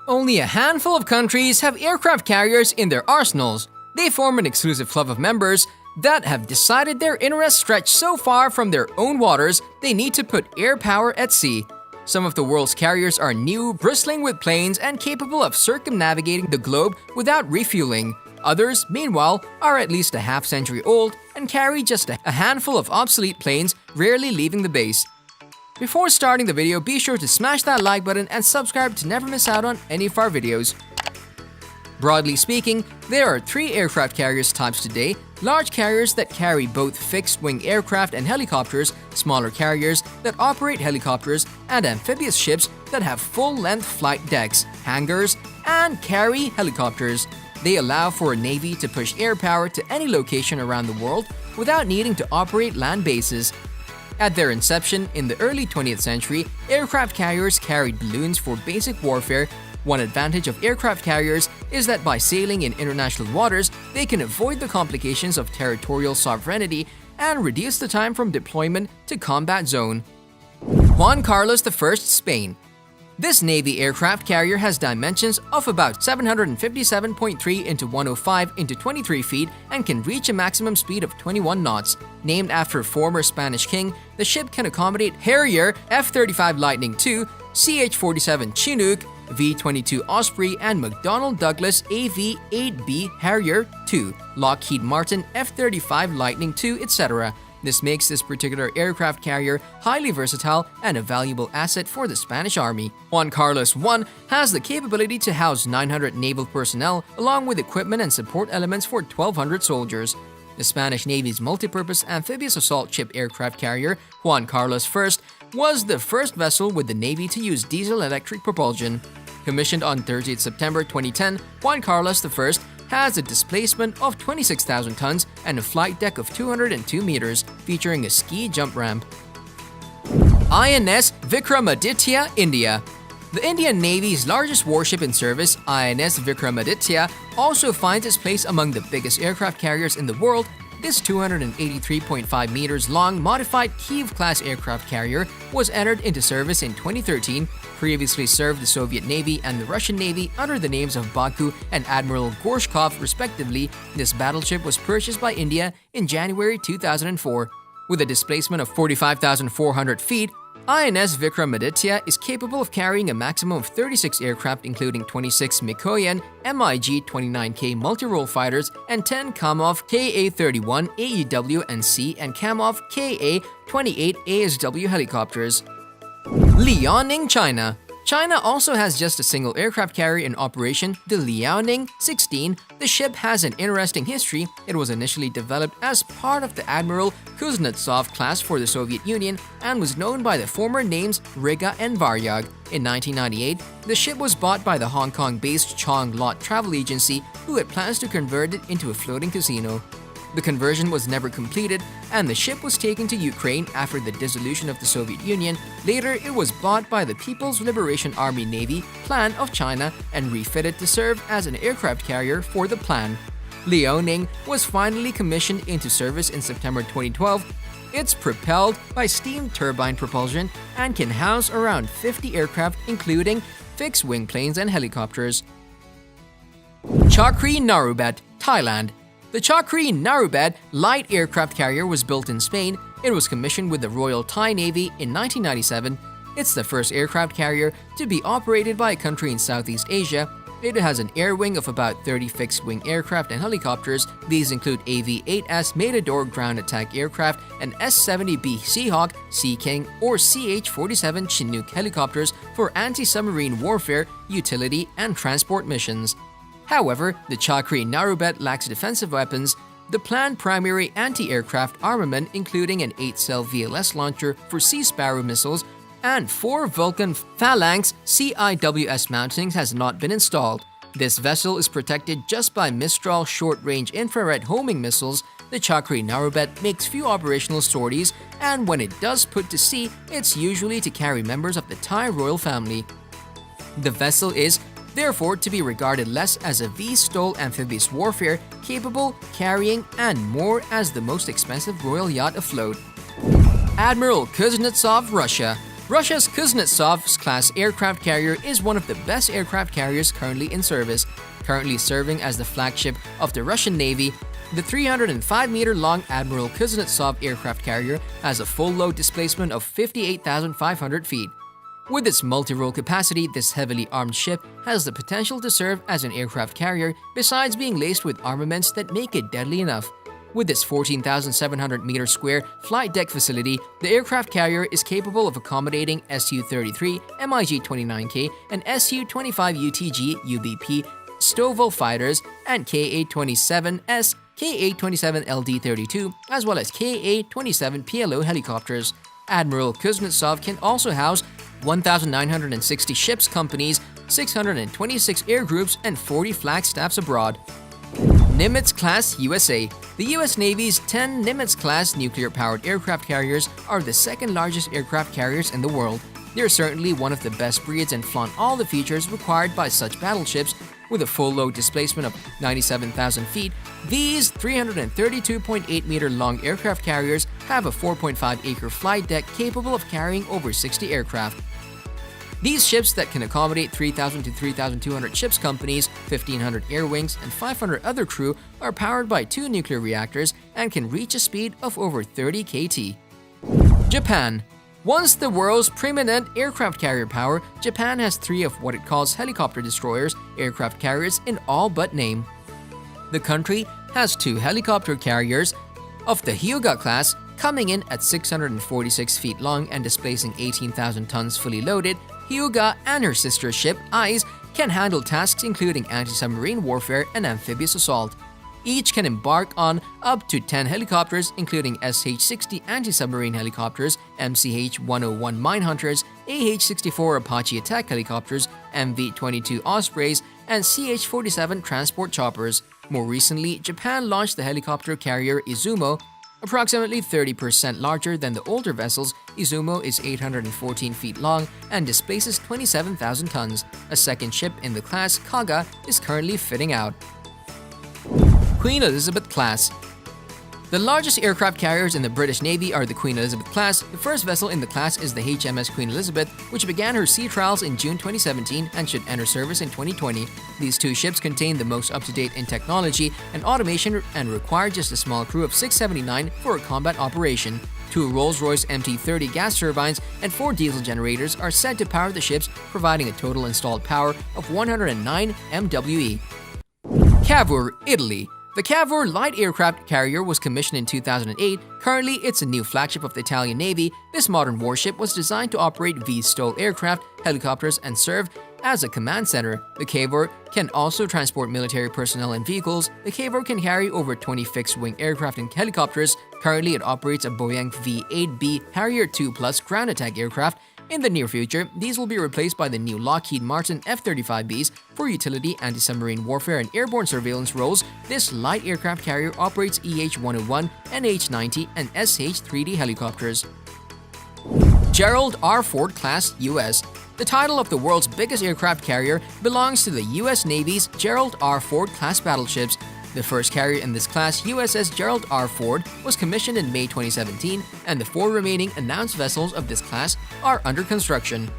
Only a handful of countries have aircraft carriers in their arsenals. They form an exclusive club of members that have decided their interests stretch so far from their own waters they need to put air power at sea. Some of the world's carriers are new, bristling with planes, and capable of circumnavigating the globe without refueling. Others, meanwhile, are at least a half-century old and carry just a handful of obsolete planes, rarely leaving the base. Before starting the video, be sure to smash that like button and subscribe to never miss out on any of our videos. Broadly speaking, there are three aircraft carriers types today: large carriers that carry both fixed-wing aircraft and helicopters, smaller carriers that operate helicopters, and amphibious ships that have full-length flight decks, hangars, and carry helicopters. They allow for a navy to push air power to any location around the world without needing to operate land bases. At their inception in the early 20th century, aircraft carriers carried balloons for basic warfare. One advantage of aircraft carriers is that by sailing in international waters, they can avoid the complications of territorial sovereignty and reduce the time from deployment to combat zone. Juan Carlos I, Spain. This Navy aircraft carrier has dimensions of about 757.3 into 105 into 23 feet and can reach a maximum speed of 21 knots. Named after former Spanish king, the ship can accommodate Harrier F-35 Lightning II, CH-47 Chinook, V-22 Osprey, and McDonnell Douglas AV-8B Harrier II, Lockheed Martin F-35 Lightning II, etc. This makes this particular aircraft carrier highly versatile and a valuable asset for the Spanish Army. Juan Carlos I has the capability to house 900 naval personnel along with equipment and support elements for 1,200 soldiers. The Spanish Navy's multipurpose amphibious assault ship aircraft carrier, Juan Carlos I, was the first vessel with the Navy to use diesel-electric propulsion. Commissioned on 30th September 2010, Juan Carlos I has a displacement of 26,000 tons and a flight deck of 202 meters, featuring a ski jump ramp. INS Vikramaditya, India. The Indian Navy's largest warship in service, INS Vikramaditya, also finds its place among the biggest aircraft carriers in the world. This 283.5 meters long modified Kiev-class aircraft carrier was entered into service in 2013, previously served the Soviet Navy and the Russian Navy under the names of Baku and Admiral Gorshkov respectively. This battleship was purchased by India in January 2004. With a displacement of 45,400 feet, INS Vikramaditya is capable of carrying a maximum of 36 aircraft, including 26 Mikoyan MiG-29K multi-role fighters and 10 Kamov Ka-31 AEW and C and Kamov Ka-28 ASW helicopters. Liaoning, China. China also has just a single aircraft carrier in operation, the Liaoning 16. The ship has an interesting history. It was initially developed as part of the Admiral Kuznetsov class for the Soviet Union and was known by the former names Riga and Varyag. In 1998, the ship was bought by the Hong Kong-based Chong Lot Travel Agency, who had plans to convert it into a floating casino. The conversion was never completed, and the ship was taken to Ukraine after the dissolution of the Soviet Union. Later, it was bought by the People's Liberation Army Navy Plan of China and refitted to serve as an aircraft carrier for the plan. Liaoning was finally commissioned into service in September 2012. It's propelled by steam turbine propulsion and can house around 50 aircraft, including fixed-wing planes and helicopters. Chakri Narubet, Thailand. The Chakri Narubet light aircraft carrier was built in Spain. It was commissioned with the Royal Thai Navy in 1997. It's the first aircraft carrier to be operated by a country in Southeast Asia. It has an air wing of about 30 fixed-wing aircraft and helicopters. These include AV-8S Matador ground attack aircraft and S-70B Seahawk, Sea King, or CH-47 Chinook helicopters for anti-submarine warfare, utility, and transport missions. However, the Chakri Narubet lacks defensive weapons. The planned primary anti-aircraft armament, including an 8-cell VLS launcher for Sea Sparrow missiles and 4 Vulcan Phalanx CIWS mountings, has not been installed. This vessel is protected just by Mistral short-range infrared homing missiles. The Chakri Narubet makes few operational sorties, and when it does put to sea, it's usually to carry members of the Thai royal family. The vessel is therefore to be regarded less as a V-STOL amphibious warfare capable, carrying, and more as the most expensive royal yacht afloat. Admiral Kuznetsov, Russia. Russia's Kuznetsov-class aircraft carrier is one of the best aircraft carriers currently in service. Currently serving as the flagship of the Russian Navy, the 305-meter-long Admiral Kuznetsov aircraft carrier has a full load displacement of 58,500 feet. With its multi-role capacity, this heavily armed ship has the potential to serve as an aircraft carrier besides being laced with armaments that make it deadly enough. With its 14,700-meter square flight deck facility, the aircraft carrier is capable of accommodating Su-33, MiG-29K, and Su-25UTG UBP STOVL fighters and Ka-27S, Ka-27LD-32, as well as Ka-27 PLO helicopters. Admiral Kuznetsov can also house 1,960 ships companies, 626 air groups, and 40 flag staffs abroad. Nimitz-class USA. The U.S. Navy's 10 Nimitz-class nuclear-powered aircraft carriers are the second-largest aircraft carriers in the world. They are certainly one of the best breeds and flaunt all the features required by such battleships. With a full load displacement of 97,000 feet, these 332.8-meter-long aircraft carriers have a 4.5-acre flight deck capable of carrying over 60 aircraft. These ships that can accommodate 3,000 to 3,200 ships companies, 1,500 air wings, and 500 other crew are powered by 2 nuclear reactors and can reach a speed of over 30 kT. Japan. Once the world's preeminent aircraft carrier power, Japan has 3 of what it calls helicopter destroyers, aircraft carriers in all but name. The country has 2 helicopter carriers of the Hyuga class, coming in at 646 feet long and displacing 18,000 tons fully loaded. Hyuga and her sister ship, Aiz, can handle tasks including anti-submarine warfare and amphibious assault. Each can embark on up to 10 helicopters, including SH-60 anti-submarine helicopters, MCH-101 mine hunters, AH-64 Apache attack helicopters, MV-22 Ospreys, and CH-47 transport choppers. More recently, Japan launched the helicopter carrier Izumo. Approximately 30% larger than the older vessels, Izumo is 814 feet long and displaces 27,000 tons. A second ship in the class, Kaga, is currently fitting out. Queen Elizabeth class. The largest aircraft carriers in the British Navy are the Queen Elizabeth class. The first vessel in the class is the HMS Queen Elizabeth, which began her sea trials in June 2017 and should enter service in 2020. These 2 ships contain the most up-to-date in technology and automation and require just a small crew of 679 for a combat operation. 2 Rolls-Royce MT-30 gas turbines and 4 diesel generators are said to power the ships, providing a total installed power of 109 MWE. Cavour, Italy. The Cavour light aircraft carrier was commissioned in 2008. Currently, it's a new flagship of the Italian Navy. This modern warship was designed to operate VSTOL aircraft, helicopters, and serve as a command center. The Cavour can also transport military personnel and vehicles. The Cavour can carry over 20 fixed-wing aircraft and helicopters. Currently, it operates a Boeing V-8B Harrier II Plus ground attack aircraft. In the near future, these will be replaced by the new Lockheed Martin F-35Bs for utility, anti-submarine warfare, and airborne surveillance roles. This light aircraft carrier operates EH-101, NH-90, and SH-3D helicopters. Gerald R. Ford class U.S. The title of the world's biggest aircraft carrier belongs to the U.S. Navy's Gerald R. Ford class battleships. The first carrier in this class, USS Gerald R. Ford, was commissioned in May 2017, and the 4 remaining announced vessels of this class are under construction.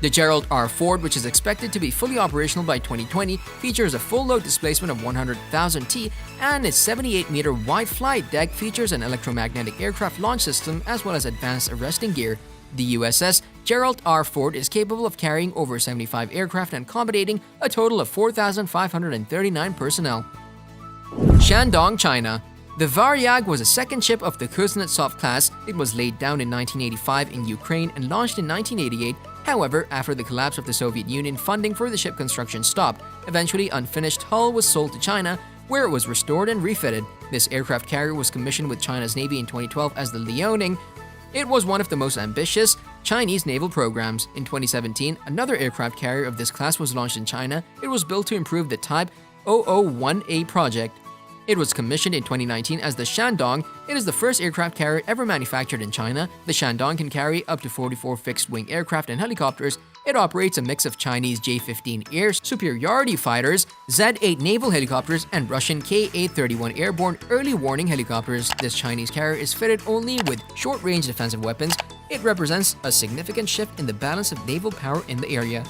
The Gerald R. Ford, which is expected to be fully operational by 2020, features a full load displacement of 100,000 T, and its 78-meter wide flight deck features an electromagnetic aircraft launch system as well as advanced arresting gear. The USS Gerald R. Ford is capable of carrying over 75 aircraft and accommodating a total of 4,539 personnel. Shandong, China. The Varyag was a second ship of the Kuznetsov class. It was laid down in 1985 in Ukraine and launched in 1988. However, after the collapse of the Soviet Union, funding for the ship construction stopped. Eventually, unfinished hull was sold to China, where it was restored and refitted. This aircraft carrier was commissioned with China's Navy in 2012 as the Liaoning. It was one of the most ambitious Chinese naval programs. In 2017, another aircraft carrier of this class was launched in China. It was built to improve the Type 001A project. It was commissioned in 2019 as the Shandong. It is the first aircraft carrier ever manufactured in China. The Shandong can carry up to 44 fixed-wing aircraft and helicopters. It operates a mix of Chinese J-15 air superiority fighters, Z-8 naval helicopters, and Russian Ka-31 airborne early warning helicopters. This Chinese carrier is fitted only with short-range defensive weapons, It represents a significant shift in the balance of naval power in the area.